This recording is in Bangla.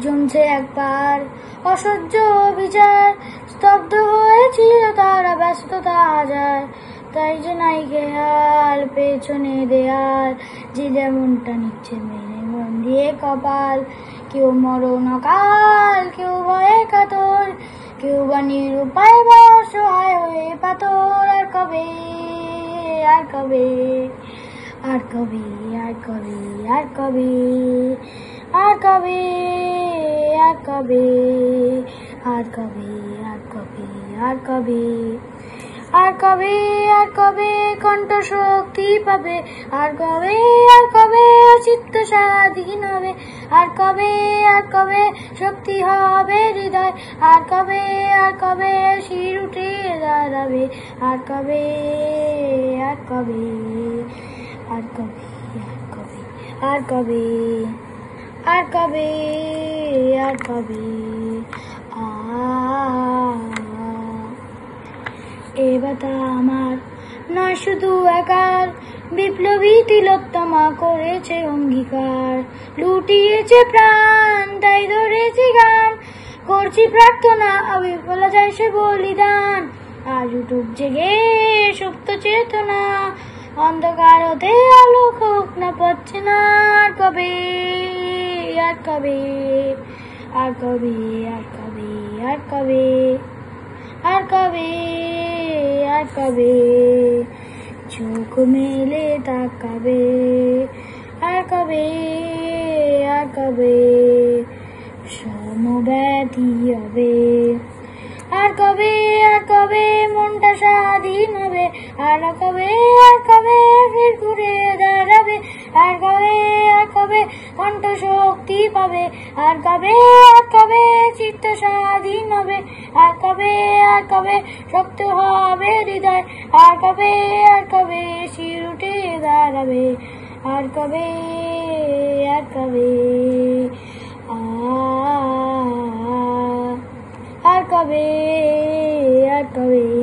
জমছে একবার অসহ্য বিচার, স্তব্ধ হয়েছিল তারা ব্যস্ততা হাজার। তাই যে নাই খেয়াল পেছনে দেয়াল, যে যেমনটা নিচ্ছে মেনে মন দিয়ে কপাল। কেউ মরণ অকাল, কেউ ভয়ে কাতর, কেউ বা নিরুপায় বা অসহায় হয়ে পাথর। আর কবে, আর কবে, আর কবে, আর কবে, আর কবে, আর কবে, আর কবে, আর কবে, আর কবে, আর কবে, আর কবে, আর কবে কণ্ঠ শক্তি পাবে, আর কবে, আর কবে চিত্ত স্বাধীন হবে, আর কবে, আর কবে শক্তি হবে হৃদয়, আর কবে, আর কবে শির উঠে দাঁড়াবে, আর কবে, আর কবে, আর কবে, আর কবে, আর কবে, আর কবে, এ ব্যথা আমার নয় শুধু একার, বিপ্লবী তিলোত্তমা করেছে অঙ্গীকার, লুটিয়েছে প্রাণ তাই ধরেছি গান, করছি প্রার্থনা বিফল যায় সে বলিদান। আজ উঠুক জেগে সুপ্ত চেতনা, অন্ধকার হতে আলোক হোক না পাচ্ছে না। আর কবে, আর কবে, আর কবে, আর কবে, আর কবে, আর কবে, আর কবে চোখ মেলে তাকাবে, আর কবে, আর কবে সমব্যথী হবে, আর কবে, আর কবে মনটা স্বাধীন হবে, আর কবে, আর কবে ফির ঘুরে দাঁড়াবে, আর কবে, আর কবে কণ্ঠ শক্তি পাবে, আর কবে, আর কবে চিত্ত স্বাধীন হবে, আর কবে, আর কবে শক্ত হবে হৃদয়, আর কবে, আর কবে শির উঠে দাঁড়াবে, আর কবে, আর কবে, আর কবে, আর কবে।